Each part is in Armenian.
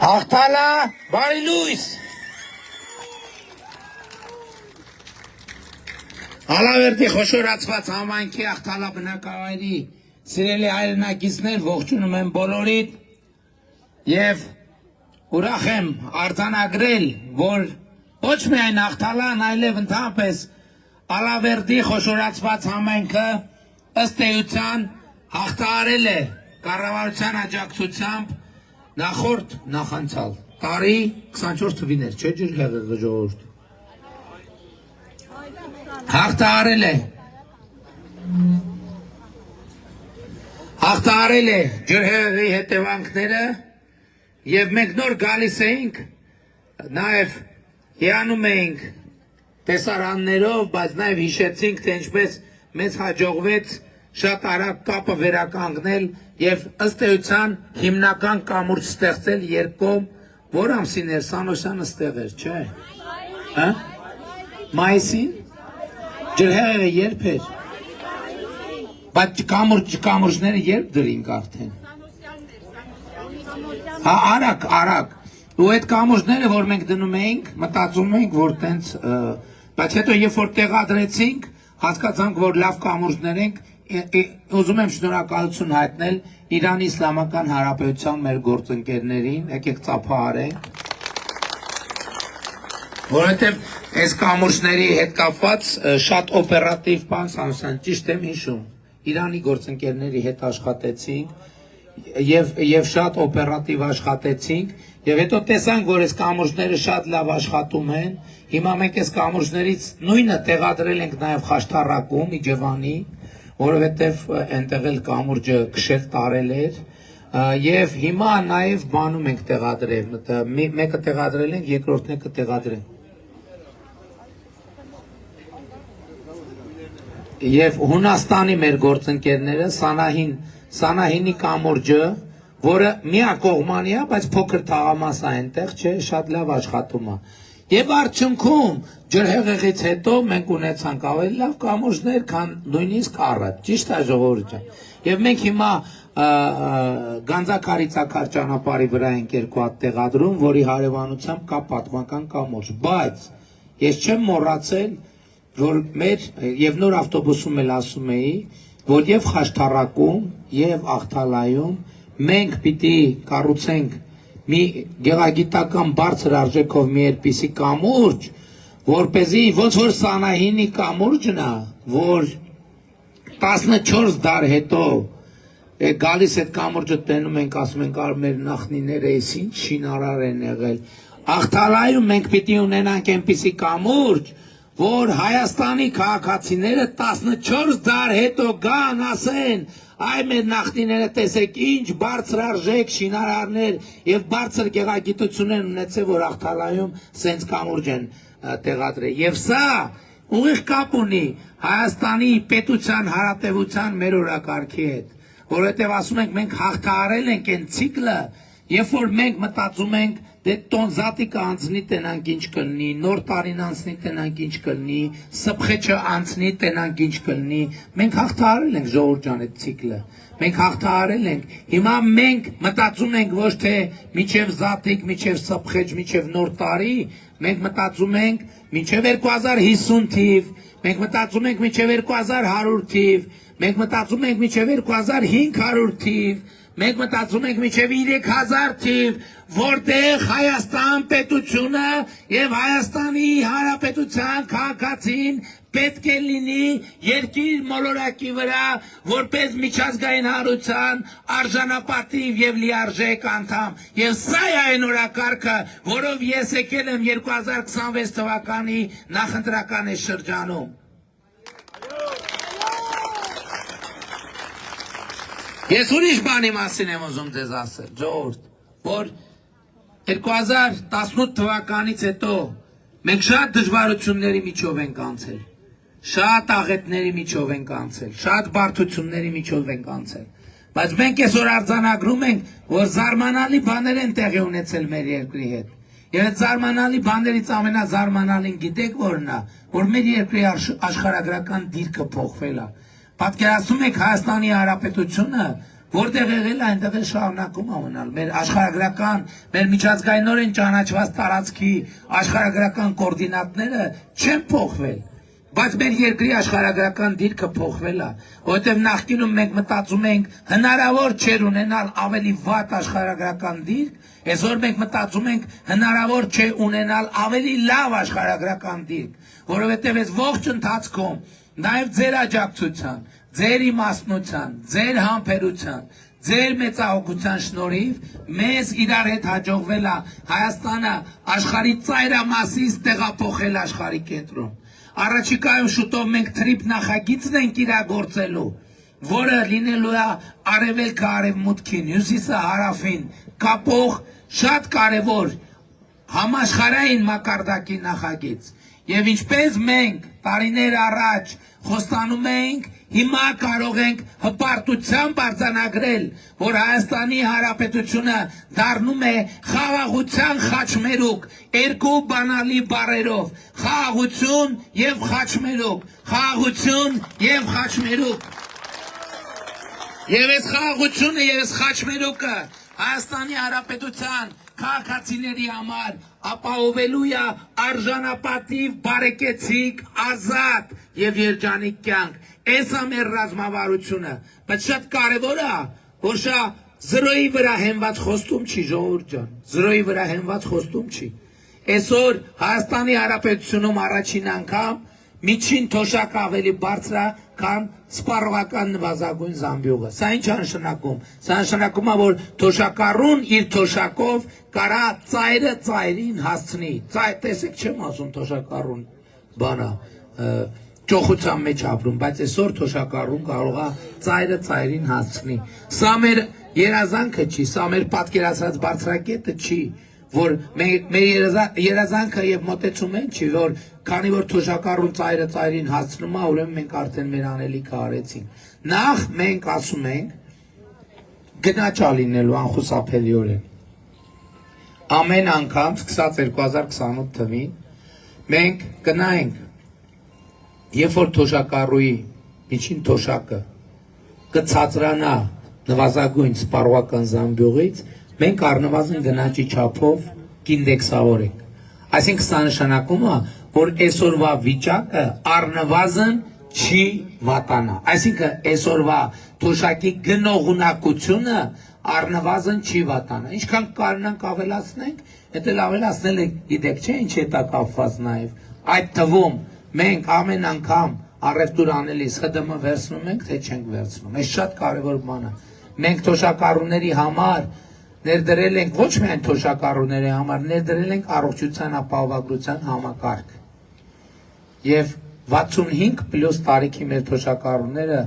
Հաղթալա, բարի լույս։ Հալավերդի խոշորացված համայնքի հաղթալա բնակավայրի սիրելի հայրենակիցներ, ողջունում եմ բոլորիդ և ուրախ եմ արձանագրել, որ ոչ միայն հաղթալան, այլև ընդհանրապես Հալավերդի խոշորացված համայնքը ըստ էության հաղթահարել է կառավարության աջակցությամբ նախորդ նախանցալ տարի 24 թվիներ, չէ՞ ջրհեղեղը ժողովուրդ։ Հաղթահարել է ջրհեղեղի հետևանքները և մենք նոր գալիս էինք, նաև հիանում էինք տեսարաններով, բայց նաև հիշեցինք, թե ինչպես մեզ հաջողվեց շատ արագ կապը վերականգնել և ըստ էության հիմնական կամուրջ ստեղծել երկկողմ, որ ամսին էր, Սանոսյանը ստեղ էր, չէ՞։ Մայիսին։ Ջրհեղեղը երբ էր։ Բայց կամուրջները երբ դրինք արդեն։ Հա, արագ։ Ու այդ կամուրջները, որ մենք դնում էինք, մտածում էինք, որ տենց, բայց հետո երբ որ տեղադրեցինք, հասկացանք, որ լավ կամուրջներ ենք, ուզում եմ շնորհակալություն հայտնել Իրանի Իսլամական Հանրապետության մեր գործընկերներին, եկեք ծափահարենք, որովհետև այս կամուրջների հետ կապված շատ օպերատիվ բան, Սանոսյան, ճիշտ եմ հիշում, Իրանի գործընկերների հետ աշխատեցինք և շատ օպերատիվ աշխատեցինք և հետո տեսանք, որ այս կամուրջները շատ լավ աշխատում են, հիմա մենք այս կամուրջներից նույնը տեղադրել ենք նաև Խաշթառակում, Իջևանի, որովհետև այնտեղ էլ կամուրջը քշել տարել էր և հիմա նաև բանում ենք տեղադրել, մեկը տեղադրել ենք, երկրորդն է կտեղադրենք։ Եվ Հունաստանի մեր գործընկերները Սանահինի կամուրջը, որը միակողմանի է, բայց փոքր թաղամաս է այնտեղ, չէ, շատ լավ աշխատում է։ Եվ արդյունքում ջրհեղեղից հետո մենք ունեցանք ավելի լավ կամուրջներ, քան նույնիսկ առաջ, ճիշտ է ժողովուրդ ջան։ Եվ մենք հիմա Գանձակարիցակար ճանապարհի վրա ենք երկու հատ տեղադրում, որի հարևանությամբ կա պատմական կամուրջ, բայց ես չեմ մոռացել, որ մեր և նոր ավտոբուսում էլ ասում էի, որ և Խաշթառակում, և Աղթալայում մենք պիտի կառուցենք մի գեղագիտական բարձր արժեքով մի այդպիսի կամուրջ, որպեսզի ոնց որ Սանահինի կամուրջն է, որ 14 դար հետո գալիս այդ կամուրջը տենում ենք, ասում ենք մեր նախնիները էս ինչ շինարար են եղել։ Աղթալայում մենք պիտի ունենանք այնպիսի կամուրջ, որ Հայաստանի քաղաքացիները 14 դար հետո գան, ասեն, այ մեր նախնիները տեսեք ինչ բարձրարժեք շինարարներ և բարձր գեղագիտություն են ունեցել, որ Աղթալայում սենց կամուրջ են տեղադրել։ Եվ սա ուղիղ կապ ունի Հայաստանի պետության հարատևության մեր օրակարգի հետ, որովհետև ասում ենք մենք հաղթահարել ենք այն ցիկլը, երբ որ մենք մտածում ենք դե տոնզատիկը անցնի տենանք ինչ կլինի, նոր տարին անցնի տենանք ինչ կլինի, սփխեչը անցնի տենանք ինչ կլինի, մենք հաղթահարել ենք ժողովուրդ ջան այդ ցիկլը, մենք հաղթահարել ենք, հիմա մենք մտածում ենք ոչ թե մինչև զատիկ, մինչև սփխեչ, մինչև նոր տարի, մենք մտածում ենք մինչև 2050 թիվ, մենք մտածում ենք մինչև 2100 թիվ, մենք մտածում ենք մինչև 2500 թիվ, մենք մտածում ենք մինչև 3000 թիվ, որտեղ Հայաստան պետությունը և Հայաստանի Հանրապետության քաղաքացին պետք է լինի երկիր մոլորակի վրա, որպես միջազգային հանրության արժանապատիվ և լիարժեք անդամ։ Եվ սա է այն օրակարգը, որով ես եկել եմ 2026 թվականի նախընտրական այս շրջանում։ Ես ուրիշ բանի մասին եմ ուզում ձեզ ասել, ժողովուրդ, որ 2018 թվականից հետո մենք շատ դժվարությունների միջով ենք անցել, շատ աղետների միջով ենք անցել, շատ բարդությունների միջով ենք անցել, բայց մենք այսօր արձանագրում ենք, որ զարմանալի բաներ են տեղի ունեցել մեր երկրի հետ։ Եվ այդ զարմանալի բաներից ամենազարմանալին գիտեք որն է, որ մեր երկրի աշխարհագրական դիրքը փոխվել է։ Պատկերացնում եք Հայաստանի Հանրապետությունը, Որտեղ եղել այնտեղ էլ շարունակում ունենալ մեր աշխարհագրական, մեր միջազգայինորեն ճանաչված տարածքի աշխարհագրական կոորդինատները չեն փոխվել, բայց մեր երկրի աշխարհագրական դիրքը փոխվել է, որովհետև նախկինում մենք մտածում ենք հնարավոր չէր ունենալ ավելի վատ աշխարհագրական դիրք, այսօր մենք մտածում ենք հնարավոր չէ ունենալ ավելի լավ աշխարհագրական դիրք, որովհետև այս ողջ ընթացքում նաև ձեր աջակցության, ձեր իմաստնության, ձեր համբերության, ձեր մեծահոգության շնորհիվ մեզ իրար հետ հաջողվել է Հայաստանը աշխարհի ծայրամասից տեղափոխել աշխարհի կենտրոն։ Առաջիկայում շուտով մենք թրիփ նախագիծն ենք իրագործելու, որը լինելու է արևելքը արևմուտքին, հյուսիսը հարավին կապող շատ կարևոր համաշխարհային մակարդակի նախագիծ։ Եվ ինչպես մենք տարիներ առաջ խոստանում ենք, հիմա կարող ենք հպարտությամբ արձանագրել, որ Հայաստանի Հանրապետությունը դառնում է խաղաղության խաչմերուկ, երկու բանալի բառերով՝ խաղաղություն եւ խաչմերուկ, խաղաղություն եւ խաչմերուկ։ Եվ այս խաղաղությունը եւ այս խաչմերուկը Հայաստանի Հանրապետության քաղաքացիների համար ապահովելու է արժանապատիվ, բարեկեցիկ, ազատ եւ երջանիկ կյանք։ Այս է մեր ռազմավարությունը, բայց շատ կարևոր է, որ շա զրոյի վրա հենված խոստում չի, ժողովուրդ ջան, զրոյի վրա հենված խոստում չի։ Այսօր Հայաստանի Հանրապետությունում առաջին անգամ միջին թոշակը ավելի բարձր է, քան սպառողական նվազագույն զամբյուղը։ Սա ինչ է նշանակում։ Սա նշանակում է, որ թոշակառուն իր թոշակով կարա ծայրը ծայրին հասցնի։ Տեսեք չեմ ասում թոշակառուն բանա, ճոխության մեջ ապրում, բայց այսօր թոշակառուն կարող է ծայրը ծայրին հասցնի։ Սա մեր երազանքը չի, սա մեր պատկերացրած բարձրակետը չի, որ մեր երազանքը եւ մոտեցումը չի, որ քանի որ թոշակառուն ծայրը ծայրին հասցնում է, ուրեմն մենք արդեն մեր անելիքը արեցինք։ Նախ մենք ասում ենք գնաճ լինելու անխուսափելիորեն։ Ամեն անգամ սկսած 2028 թվին մենք գնայինք, երբ որ թոշակառուի միջին թոշակը կցածրանա նվազագույն սպառողական զամբյուղից, մենք առնվազն գնաճի չափով կինդեքսավորենք։ Այսինքն սա նշանակում է, որ այսօրվա վիճակը առնվազն չի վատանա։ Այսինքն այսօրվա թոշակի գնողունակությունը առնվազն չի վատանա։ Ինչքան կարողանանք ավելացնենք, դա էլ ավելացնել է, գիտեք, չէ՞ ինչ հետ է կապված նաև։ Այդ թվում մենք ամեն անգամ առևտուր անելիս ՀԴՄ վերցնում ենք, թե չենք վերցնում։ Այս շատ կարևոր բան է։ Մենք թոշակառուների համար ներդրել ենք ոչ միայն թոշակառուների համար, ներդրել ենք առողջության ապահովագրության համակարգ։ Եվ 65+ տարիքի մեր թոշակառուները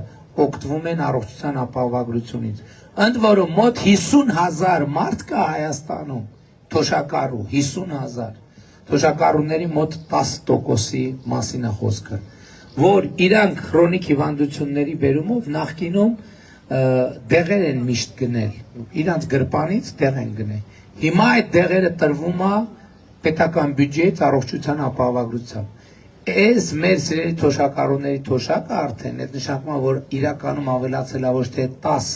օգտվում են առողջության ապահովագրությունից։ Ընդ որում մոտ 50,000 մարդ կա Հայաստանում թոշակառու, 50,000։ Թոշակառուների մոտ 10%-ի մասին է խոսքը, որ իրանք քրոնիկ հիվանդությունների բերումով նախկինում դեղեր են միշտ գնել, իրանց գրպանից դեղ են գնել։ Հիմա այդ դեղերը տրվում է պետական բյուջեից առողջության ապահովագրությամբ։ Այս մեր սիրելի թոշակառուների թոշակը արդեն այդ նշանակում է, որ իրականում ավելացել է ոչ թե 10,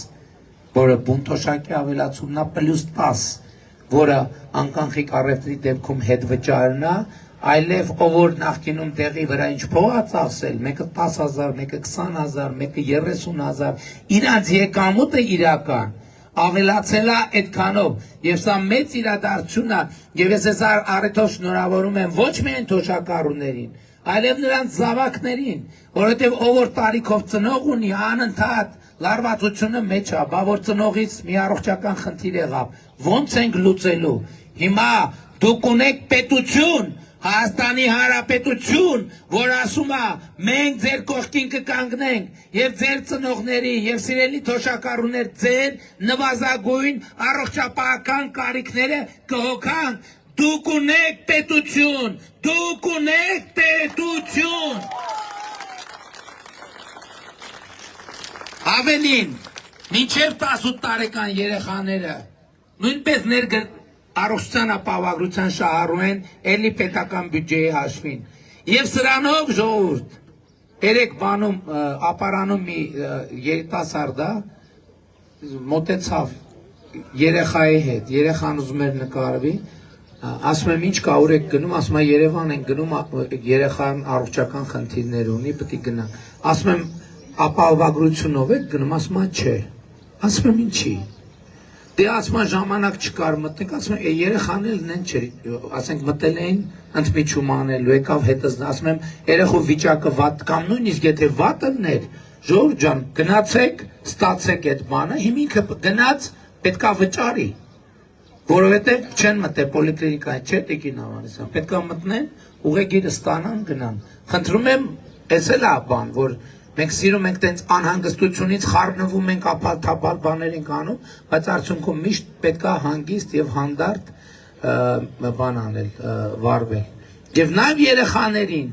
որը բուն թոշակի ավելացումն է, +10, որը անկանխիկ առևտրի դեպքում հետվճարն է, այլև ով որ նախկինում տեղի վրա ինչ փող է ծախսել, մեկը 10,000, մեկը 20,000, մեկը 30,000, իրանց եկամուտը իրական ավելացել է այդքանով, եւ սա մեծ իրադարձություն է, եւ ես առիթով շնորհավորում եմ ոչ միայն թոշակառուներին, այլև նրանց զավակներին, որովհետեւ ով որ տարիքով ծնող ունի, անընդհատ լարվածությունը մեջ է, բա որ ծնողից մի առողջական խնդիր եղավ, ո՞նց ենք լուծելու։ Հիմա դուք ունեք պետություն, Հայաստանի Հանրապետություն, որ ասում է մենք ձեր կողքին կկանգնենք եւ ձեր ծնողների եւ սիրելի թոշակառուներ ձեր նվազագույն առողջապահական կարիքները կհոգանք։ Դուք ունեք պետություն, դուք ունեք պետություն։ Ավելին, մինչև 18 տարեկան երեխաները նույնպես առողջության ապահովագրության շահառու են էլի պետական բյուջեի հաշվին։ Եվ սրանով ժողովուրդ, երեք բանում ապարանում մի երիտասարդ է, մոտեցավ երեխայի հետ, երեխան ուզում էր նկարվի, ասում եմ ինչ կա, ուր եք գնում, ասում եմ Երևան ենք գնում, երեխան առողջական խնդիրներ ունի, պետք է գնանք, ասում եմ ապահովագրությունով եք գնում, ասում եմ չէ, ասում եմ ինչի, դե ասում եմ ժամանակ չկար մտնենք, ասում եմ երեխան էլ նեն չէր, ասենք մտել էին ընդմիջում անելու, եկավ հետս, ասում եմ երեխու վիճակը վատ կամ նույնիսկ եթե վատը ներ, Ժողովուրդ ջան, գնացեք, ստացեք այդ բանը, հիմա ինքը գնաց, պետքա վճարի, որովհետև չեն մտել պոլիկլինիկայի, չէ Տիկին Ավանեսյան, պետքա մտնեն, ուղեգիրը ստանան, գնան։ Խնդրում եմ, էս էլ է բան, որ մենք սիրում ենք տենց անհանգստությունից խառնվում ենք, ապալ-թափալ բաներ ենք անում, բայց արդյունքում միշտ պետքա հանգիստ եւ հանդարտ բան անել, վարվել։ Եվ նաեւ երեխաներին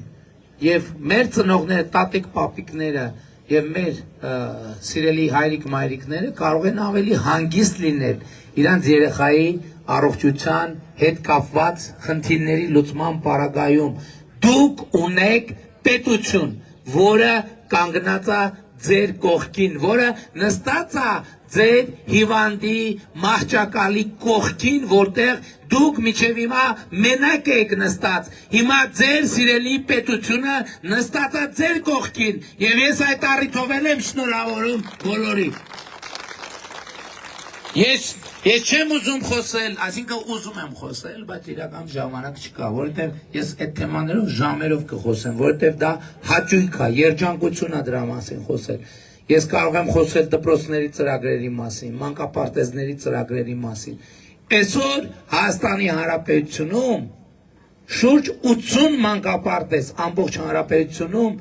եւ մեր ծնողները, տատիկ, պապիկները եւ մեր սիրելի հայրիկ-մայրիկները կարող են ավելի հանգիստ լինել իրանց երեխայի առողջության հետ կապված խնդիրների լուծման պարագայում։ Դուք ունեք պետություն, որը կանգնած է ձեր կողքին, որը նստած է ձեր հիվանդի մահճակալի կողքին, որտեղ դուք միջև հիմա մենակ եք նստած, հիմա ձեր սիրելի պետությունը նստած է ձեր կողքին, եւ ես այդ առիթով եմ շնորհավորում բոլորին։ Ես չեմ ուզում խոսել, այսինքն ուզում եմ խոսել, բայց իրական ժամանակ չկա, որովհետև ես այդ թեմաներով ժամերով կխոսեմ, որովհետև դա հաճույք է, երջանկություն է դրա մասին խոսել։ Ես կարող եմ խոսել դպրոցների ծրագրերի մասին, մանկապարտեզների ծրագրերի մասին։ Այսօր Հայաստանի Հանրապետությունում շուրջ 80 մանկապարտեզ ամբողջ հանրապետությունում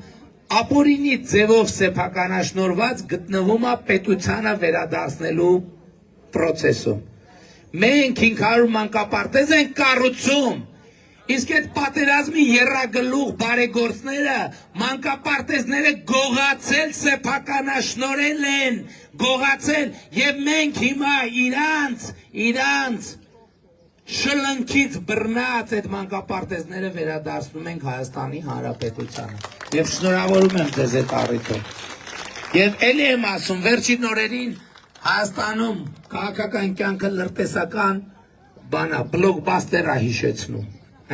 ապօրինի ձևով սեփականաշնորհված գտնվում է պետությանը վերադարձնելու procesum. Մենք 500 մանկապարտեզ ենք կառուցում, իսկ այդ պատերազմի եռագլուխ բարեգործները մանկապարտեզները գողացել սեփականաշնորհել են, գողացել եւ մենք հիմա իրանց շլնքից բռնած այդ մանկապարտեզները վերադարձնում ենք Հայաստանի Հանրապետությանը։ Եվ շնորհավորում եմ ձեզ այդ առիթով։ Եվ ելի եմ ասում, վերջին օրերին Հայաստանում քաղաքական կյանքը լրտեսական բանա, բլոկբաստեր է հիշեցնում,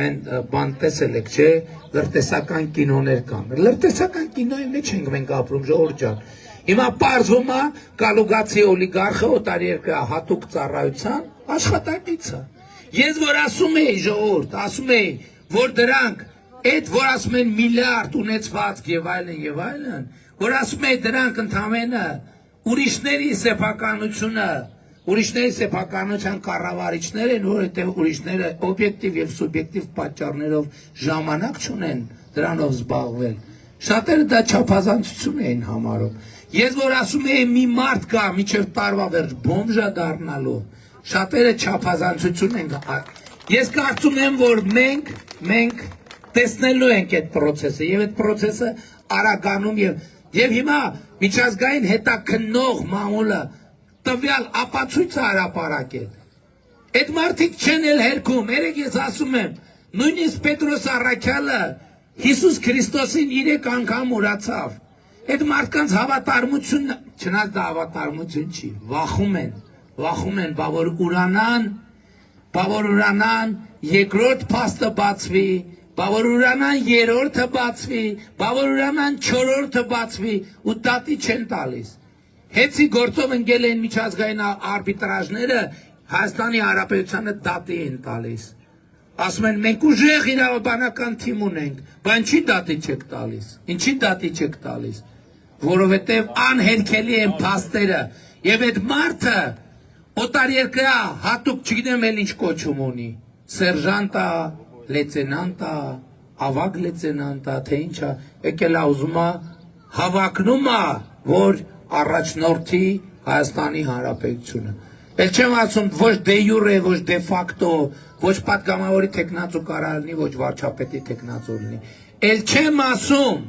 այն բան տեսել եք, չէ, լրտեսական կինոներ կան, լրտեսական կինոյի մեջ ենք մենք ապրում, ժողովուրդ ջան, հիմա պարզվում է կալուգացի օլիգարխը օտարերկրյա հատուկ ծառայության աշխատակիցը, ես որ ասում էի ժողովուրդ, ասում էի, որ դրանք, այդ որ ասում են միլիարդ ունեցվածք եւ այլն, որ ասում էի դրանք ընդամենը ուրիշների սեփականությունը, ուրիշների սեփականության կառավարիչներ են, որովհետև ուրիշները օբյեկտիվ եւ սուբյեկտիվ պատճառներով ժամանակ չունեն դրանով զբաղվել։ Շատերը դա չափազանցություն էին համարում։ Ես որ ասում եմ մի մարդ կա միջև տարվա վերջ բոմժա դառնալու, շատերը չափազանցություն են։ Ես կարծում եմ, որ մենք տեսնելու ենք այդ process-ը եւ այդ process-ը արագանում եւ հիմա միջազգային հետաքննող մամուլը տվյալ ապացույց հրապարակել։ Այդ մարդիկ չեն էլ հերքում, երեք ես ասում եմ, նույնիսկ Պետրոս Առաքյալը Հիսուս Քրիստոսին 3 անգամ ուրացավ։ Այդ մարդկանց հավատարմությունը, չնայած դա հավատարմություն չի, վախում են, բա որ ուրանան, երկրորդ փաստը բացվի, բա որ ուրանան երրորդը բացվի, բա որ ուրանան չորրորդը բացվի, ու դատի չեն տալիս։ Հետի գործով ընկել են միջազգային արբիտրաժները Հայաստանի Հանրապետությանը դատի են տալիս։ Ասում են մենք ուժեղ իրավաբանական թիմ ունենք, բայց ինչի դատի չեք տալիս։ Ինչի դատի չեք տալիս։ Որովհետև անհերքելի են փաստերը, եւ այդ մարդը օտարերկրյա հատուկ չգիտեմ էլ ինչ կոչում ունի։ Սերժանտա, լեյտենանտա, ավագ լեյտենանտա, թե ինչա, եկել է ուզում է հավակնում է, որ առաջնորդի Հայաստանի Հանրապետությունը։ Էլ չեմ ասում ոչ դե յուրե, ոչ դե ֆակտո, ոչ պատգամավորի տեխնացու կարող լինի, ոչ վարչապետի տեխնացու լինի։ Էլ չեմ ասում,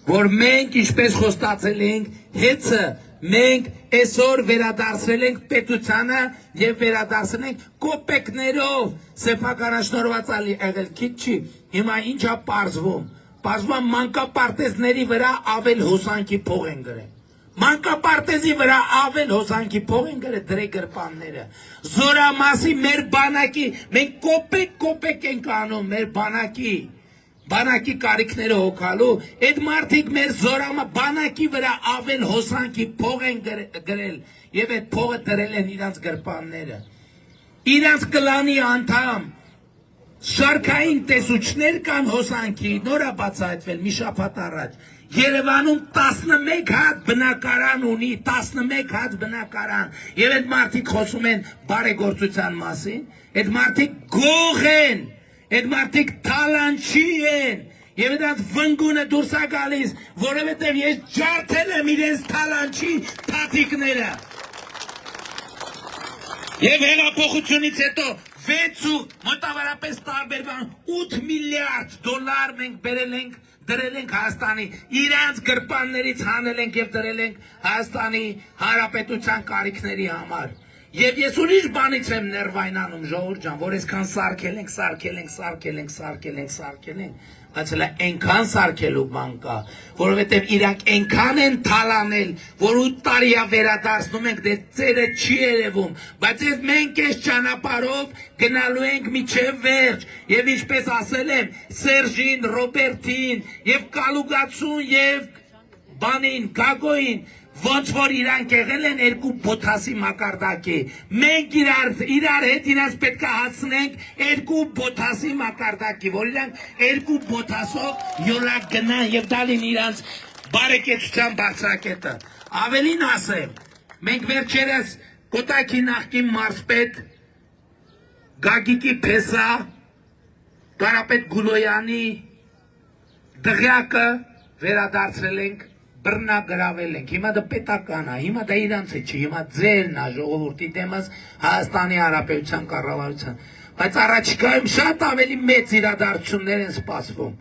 որ մենք ինչպես խոստացել ենք, հեծը մենք այսօր վերադարձրել ենք պետությանը եւ վերադարձել ենք կոպեկներով սեփականաշնորհված եղել քիչ չի։ Հիմա ինչա պարզվում։ Պարզվում մանկապարտեզների վրա ավել հոսանքի փող են գրել։ Մանկապարտեզի վրա ավել հոսանքի փող են գրել դրե գրպանները։ Զորամասի մեր բանակի, մենք կոպեկ ենք անում մեր բանակի կարիքները հոգալու, այդ մարդիկ մեր բանակի վրա ավել հոսանքի փող են գրել եւ այդ փողը դրել են իրանց գրպանները։ Իրանց կլանի անդամ շարքային տեսուչներ կան հոսանքի, նորա բացահայտվել մի շաբաթ առաջ։ Երևանում 11 հատ բնակարան ունի, 11 հատ բնակարան, եւ այդ մարդիկ խոսում են բարեգործության մասին, այդ մարդիկ գող են, այդ մարդիկ թալանչի են, եւ այդ վնգունը դուրս է գալիս, որովհետեւ ես ջարդել եմ իրենց թալանչի թաթիկները։ Եվ հեղափոխությունից հետո 6 մոտավորապես տարբեր 8 միլիարդ դոլար մենք դրել ենք Հայաստանի, իրանց գրպաններից հանել ենք եւ դրել ենք Հայաստանի Հանրապետության կարիքների համար։ Եվ ես ուրիշ բանից եմ ներվայնանում, ժողովուրդ ջան, որ այսքան սարքել ենք, բայց հələ այնքան սարքելու բան կա, որովհետև իրանք այնքան են թալանել, որ 8 տարի է վերադարձնում ենք, դե ծերը չի երևում, բայց մենք այս ճանապարհով գնալու ենք մինչև վերջ, եւ ինչպես ասել եմ, Սերժին, Ռոբերտին եւ Կալուգացուն եւ բանին, Գագոին, ոնց որ իրանք եղել են երկու բոթասի մակարդակի, մենք իրար հետ իրանց պետք է հացնենք երկու բոթասի մակարդակի, որ իրանք երկու բոթասով յոլակ գնան եւ դալին իրանց բարեկեցության բարձրակետը։ Ավելին ասեմ, մենք վերջերս Կոտայքի նախկին մարզպետ Գագիկի Փեսա, Կարապետ Գուլոյանի դղյակը վերադարձրել ենք, բռնագրավել ենք, հիմա դա պետական է, հիմա դա իրանց է չի, հիմա ձերն է ժողովրդի դեմս Հայաստանի Հանրապետության կառավարության, բայց առաջիկայում շատ ավելի մեծ իրադարձություններ են սպասվում,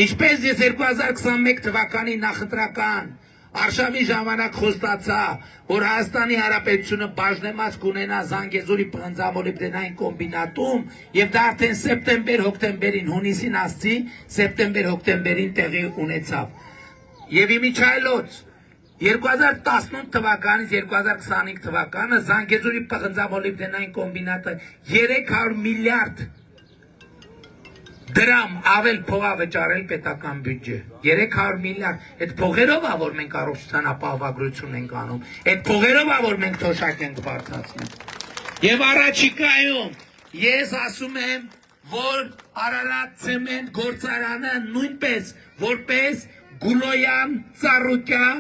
ինչպես ես 2021 թվականի նախընտրական արշավի ժամանակ խոստացա, որ Հայաստանի Հանրապետությունը բաժնեմաց կունենա Զանգեզուրի պղնձամոլիբդենային կոմբինատում եւ դա արդեն սեպտեմբեր-հոկտեմբերին հունիսին ասցի, սեպտեմբեր-հոկտեմբերին տեղի ունեցավ։ Եվ իմիջայլոց 2018 թվականից 2025 թվականը Զանգեզուրի պղնձամոլիբդենային կոմբինատը 300 միլիարդ դրամ ավել փող է վճարել պետական բյուջե, 300 միլիարդ, այդ փողերով է, որ մենք առողջության ապահովագրություն ենք անում, այդ փողերով է, որ մենք թոշակ ենք բարձրացնում։ Եվ առաջիկայում ես ասում եմ, որ Արարատ ցեմենտ գործարանը նույնպես որպես Գուլոյան, Ծառուկյան,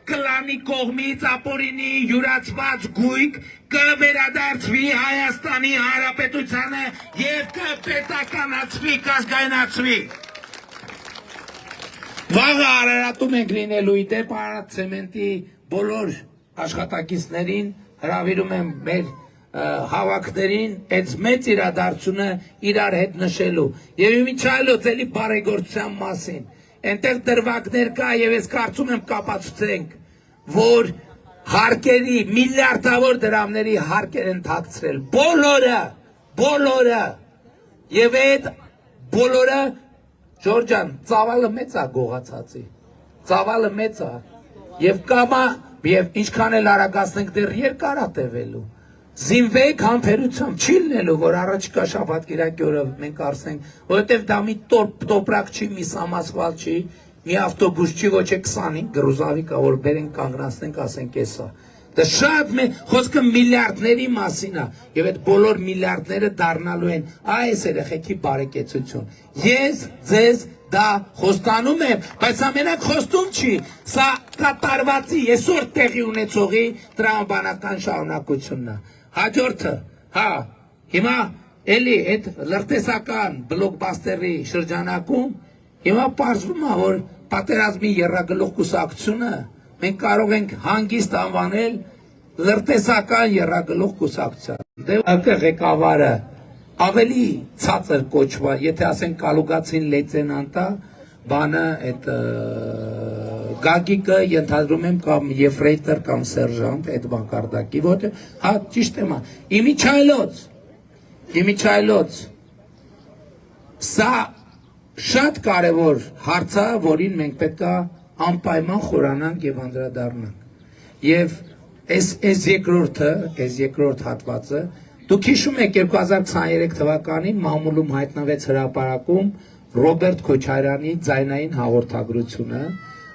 կլանի կողմից ապօրինի յուրացված գույք կվերադարձվի Հայաստանի Հանրապետությանը եւ կպետականացվի, կազգայնացվի։ Վաղը Արարատում ենք լինելու իդեպ Արարատ ցեմենտի բոլոր աշխատակիցներին հրավիրում եմ մեր հավաքներին այդ մեծ իրադարձությունը իրար հետ նշելու եւ իմիջայլոց էլի բարեգործության մասին Այնտեղ դրվագներ կա եւ ես կարծում եմ կապացուցենք, որ հարկերի միլիարդավոր դրամների հարկեր են թաքցրել, բոլորը, եւ այդ բոլորը, Ժորժան, ծավալը մեծ է գողացածի, ծավալը մեծ է, եւ կամա, եւ ինչքան էլ արագացնենք դեռ երկար է տևելու, զինվեք համբերությամբ, չի լինելու, որ առաջիկա շաբաթ կիրակի օրը մենք ասենք, որովհետև դա մի տոպրակ չի, մի սամասված չի, մի ավտոբուս չի, ոչ է 25 գրուզավիկ է, որ բերենք կանգնացնենք, ասենք էսա։ Դա շատ խոսքը միլիարդների մասին է, եւ այդ բոլոր միլիարդները դառնալու են այս երեխեքի բարեկեցություն։ Ես ձեզ դա խոստանում եմ, բայց ամենակ խոստում չի, սա կատարվածի այսօր տեղի ունեցողի տրամաբանական շարունակությունն է։ Հաջորդը, հիմա էլի այդ լրտեսական բլոկբաստերի շրջանակում հիմա պարզվում է, որ պատերազմի եռագլուխ կուսակցությունը մենք կարող ենք հանգիստ անվանել լրտեսական եռագլուխ կուսակցություն։ Դե ղեկավարը ավելի ցածր կոչվա, եթե ասենք Կալուգացին լեյտենանտա, բանը այդ Գագիկը ենթադրում եմ կամ եֆրեյտոր կամ սերժանտ այդ մակարդակի, որտեղ հա ճիշտ եմ, իմիջայլոց սա շատ կարևոր հարց է, որին մենք պետք է անպայման խորանանք եւ անդրադառնանք։ Եվ այս երկրորդ հատվածը դուք հիշում եք 2023 թվականին մամուլում հայտնվեց հրապարակում Ռոբերտ Քոչարյանի ձայնային հաղորդագրությունը,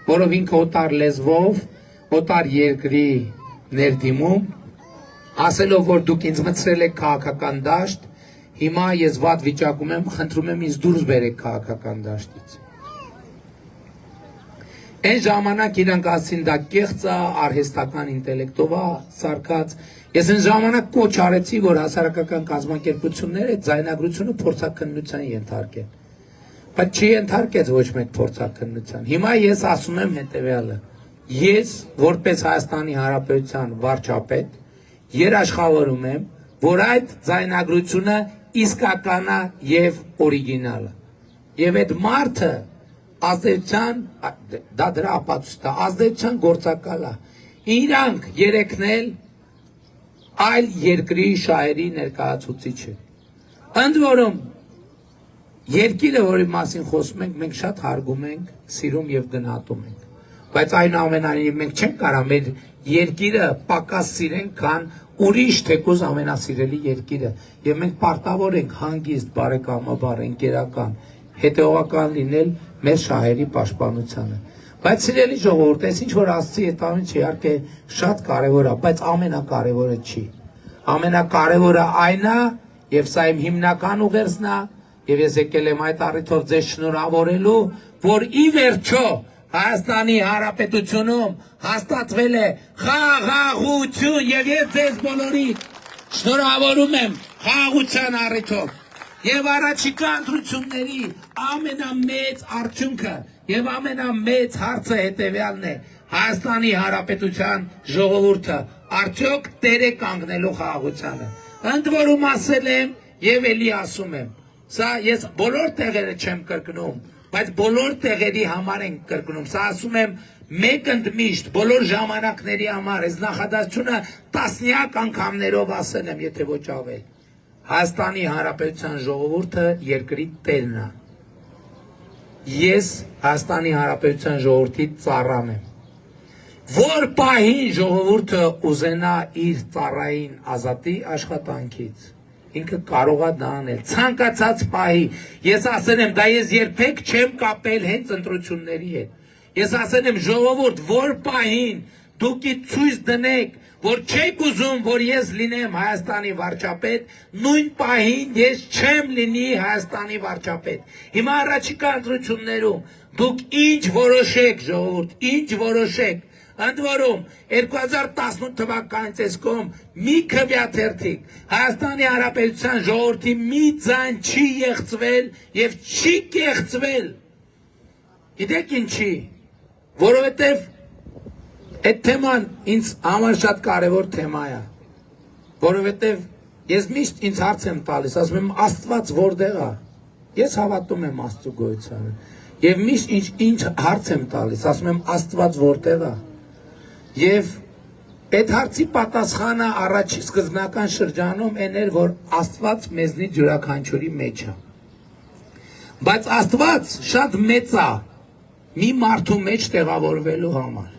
որով ինքը օտար լեզվով, օտար երկրի ներդիմում, ասելով, որ դուք ինձ մտցրել եք քաղաքական դաշտ, հիմա ես վատ վիճակում եմ, խնդրում եմ ինձ դուրս բերեք քաղաքական դաշտից։ Այն ժամանակ իրանք ասին դա կեղծ է, արհեստական ինտելեկտով է սարքած։ Ես այն ժամանակ կոչ արեցի, որ հասարակական կազմակերպությունները ձայնագրությունը փորձաքննության ենթարկեն։ Բայց չի ենթարկեց ոչ մեկ փորձաքննության։ Հիմա ես ասում եմ հետևյալը. ես որպես Հայաստանի Հանրապետության վարչապետ երաշխավորում եմ, որ այդ ձայնագրությունը իսկական է եւ օրիգինալ է։ Եվ այդ մարդը ազդեցության, դա դրա ապացույցն է, ազդեցության գործակալ է։ Իրանք երեքն էլ այլ երկրի շահերի ներկայացուցիչ են։ Ընդ որում երկիրը, որի մասին խոսում ենք, մենք շատ հարգում ենք, սիրում եւ գնահատում ենք։ Բայց այնուամենայնիվ մենք չենք կարող մեր երկիրը պակաս սիրենք, քան ուրիշ թեկուզ ամենասիրելի երկիրը, եւ մենք պարտավոր ենք հանգիստ, բարեկամաբար, ընկերական, հետեւական լինել մեր շահերի պաշտպանությանը։ Բայց սիրելի ժողովուրդ, այս ինչ որ ասացի, այդ ամենը իհարկե շատ կարևոր է, բայց ամենակարևորը չի։ Ամենակարևորը այն է, եւ սա իմ հիմնական ուղերձն է, եւ ես եկել եմ այդ առիթով ձեզ շնորհավորելու, որ ի վերջո Հայաստանի Հանրապետությունում հաստատվել է խաղաղություն, եւ ես ձեզ բոլորին շնորհավորում եմ խաղաղության առիթով։ Եվ առաջիկա ընտրությունների ամենամեծ արդյունքը եւ ամենամեծ հարցը հետեւյալն է. Հայաստանի Հանրապետության ժողովուրդը արդյոք տեր է կանգնելու խաղաղությանը։ Ընդ որում ասել եմ եւ էլի ասում եմ, սա ես բոլոր տեղերը չեմ կրկնում, բայց բոլոր տեղերի համար են կրկնում։ Սա ասում եմ մեկ ընդմիշտ բոլոր ժամանակների համար, այս նախադասությունը տասնյակ անգամներով ասել եմ, եթե ոչ ավել։ Հայաստանի Հանրապետության ժողովուրդը երկրի տերն է։ Ես Հայաստանի Հանրապետության ժողովրդի ծառան եմ։ Որ պահին ժողովուրդը ուզենա իր ծառային ազատի աշխատանքից, ինքը կարող է դա անել, ցանկացած պահի։ Ես ասել եմ, դա ես երբեք չեմ կապել հենց ընտրությունների հետ։ Ես ասել եմ, ժողովուրդ, որ պահին դուք ցույց դնեք, որ չեք ուզում, որ ես լինեմ Հայաստանի վարչապետ, նույն պահին ես չեմ լինի Հայաստանի վարչապետ։ Հիմա առաջիկա ընտրություններում դուք ինչ որոշեք, ժողովուրդ, ինչ որոշեք։ Ընդ որում 2018 թվականից այսքոմ մի քվեաթերթիկ Հայաստանի Հանրապետության ժողովրդի մի ձայն չի եղծվել եւ չի կեղծվել։ Գիտեք ինչի, որովհետեւ այդ թեման ինձ համար շատ կարևոր թեմա է, որովհետեւ ես միշտ ինձ հարց եմ տալիս, ասում եմ Աստված որտեղ է։ Ես հավատում եմ Աստծո գոյությանը եւ միշտ ինչ հարց եմ տալիս, ասում եմ Աստված որտեղ է։ Եվ այդ հարցի պատասխանը առաջի սկզբնական շրջանում այն էր, որ Աստված մեզնից յուրաքանչյուրի մեջ է։ Բայց Աստված շատ մեծ է մի մարդու մեջ տեղավորվելու համար։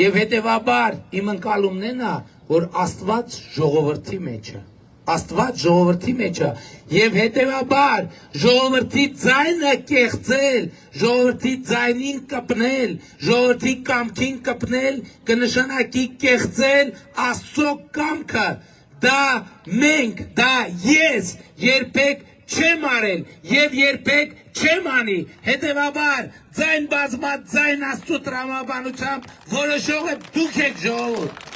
Եվ հետևաբար իմ ընկալումն այն է, որ Աստված ժողովրդի մեջ է։ Աստված ժողովրդի մեջ է եւ հետեւաբար ժողովրդի ձայնը կեղծել, ժողովրդի ձայնին կպնել, ժողովրդի կամքին կպնել կնշանակի կեղծել Աստծո կամքը։ Դա մենք, դա ես երբեք չեմ արել եւ երբեք չեմ անի։ Հետեւաբար ձայն բազմած ձայն Աստծո տրամաբանությամբ որոշողը դուք եք ժողովուրդ։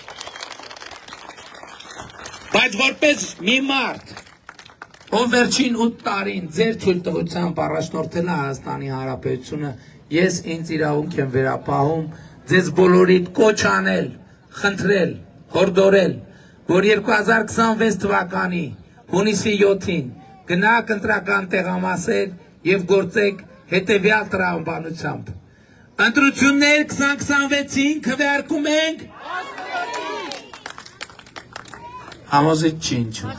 Բայց որպես մի մարդ, ով վերջին 8 տարին ձեր թույլտվությամբ առաջնորդել է Հայաստանի Հանրապետությունը, ես ինձ իրավունք եմ վերապահում ձեզ բոլորիդ կոչ անել, խնդրել, հորդորել, որ 2026 թվականի հունիսի 7-ին գնաք ընտրական տեղամասեր եւ գործեք հետեւյալ տրամաբանությամբ։ Ընտրություններ 2026-ին քվեարկում ենք Համոզիչ չի ինչու։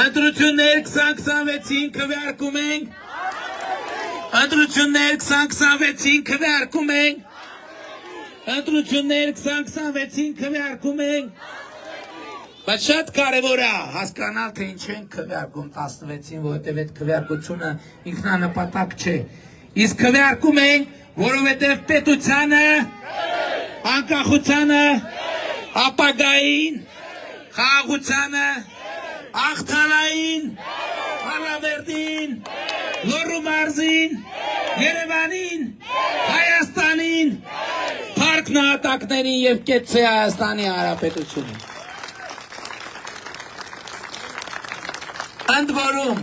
Ընտրություններ 2026-ին քվեարկում ենք։ Ընտրություններ 2026-ին քվեարկում ենք։ Ընտրություններ 2026-ին քվեարկում ենք։ Բայց շատ կարևոր է հասկանալ, թե ինչ են քվեարկում 16-ին, որովհետև այդ քվեարկությունը ինքնանպատակ չէ։ Իսկ քվեարկում ենք, որովհետև պետությանը, անկախությանը, ապագային, խաղաղությանը, աղթալային, Ալավերդին, Լոռու մարզին, Երևանին, Հայաստանին, Փառք նահատակներին եւ կեցցե Հայաստանի Հանրապետությունին։ Ընդ որում,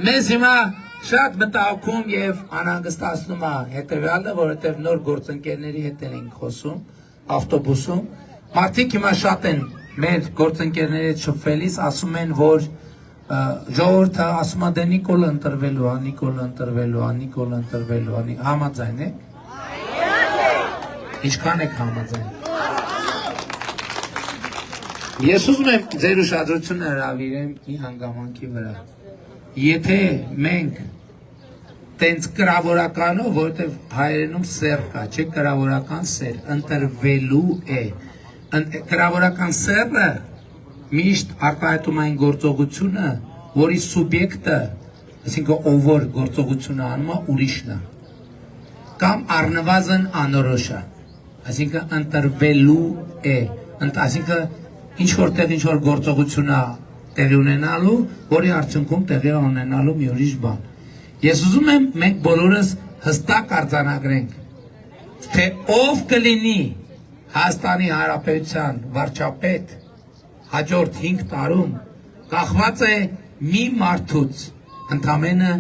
մեզ հիմա շատ մտահոգում եւ անհանգստացնում է հետեւյալը, որովհետեւ նոր գործընկերների հետ ենք խոսում ավտոբուսում։ Մարդիկ հիմա շատ են մեր գործընկերների հետ շփվելիս ասում են, որ ժողովուրդը ասում է դե Նիկոլը ընտրվելու է, Նիկոլը ընտրվելու է, Նիկոլը ընտրվելու է, համաձայն եք։ Ինչքան եք համաձայն։ Ես ուզում եմ ձեր ուշադրությունը հրավիրեմ մի հանգամանքի վրա։ Եթե մենք տենց կրավորականով, որովհետև հայերենում սեր կա, չէ կրավորական սեր, ընտրվելու է։ Կրավորական սերը միշտ արտահայտում այն գործողությունը, որի սուբյեկտը, այսինքն ով որ գործողությունը անում է, ուրիշն է։ Կամ առնվազն անորոշ է, այսինքն ընտրվելու է, այսինքն ինչ որտեղ ինչ որ գործողություն է տեղի ունենալու, որի արդյունքում տեղի ունենալու մի ուրիշ բան։ Ես ուզում եմ մենք բոլորս հստակ արձանագրենք, թե ով կլինի Հայաստանի Հանրապետության վարչապետ հաջորդ 5 տարում կախված է մի մարդուց, ընդամենը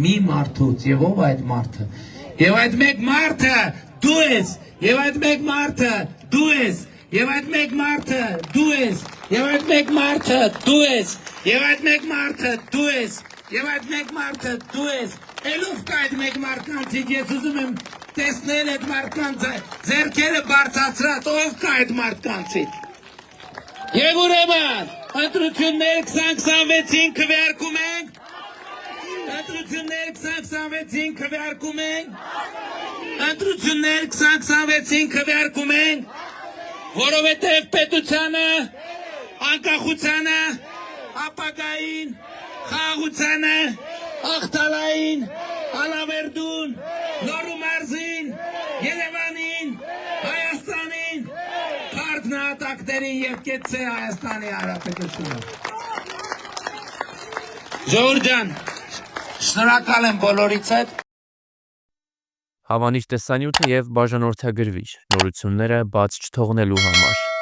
մի մարդուց, եւ ով այդ մարդը։ Եվ այդ մեկ մարդը դու ես, եւ այդ մեկ մարդը դու ես, եւ այդ մեկ մարդը դու ես, եւ այդ մեկ մարդը դու ես, եւ այդ մեկ մարդը դու ես, եւ այդ մեկ մարդը դու ես։ Ելուվ կա այդ մեկ մարդկանցից, ես ուզում եմ տեսնել այդ մարդկանց ձեռքերը բարձրացրած, ով կա այդ մարդկանցից։ Եվ ուրեմն, ընտրություններ 2026-ին քվեարկում ենք, ընտրություններ 2026-ին քվեարկում ենք, ընտրություններ 2026-ին քվեարկում ենք, որովհետև պետությանը, անկախությանը, ապագային, խաղաղությանը, աղթալային, Ալավերդուն, Լոռու մարզին, Երևանին, Հայաստանին, Փառք նահատակներին եւ կեցցե Հայաստանի Հանրապետությունը։ Ժողովուրդ ջան, շնորհակալ եմ բոլորիդ հետ։ Հավանիր տեսանյութը եւ բաժանորդագրվիր նորությունները բաց չթողնելու համար։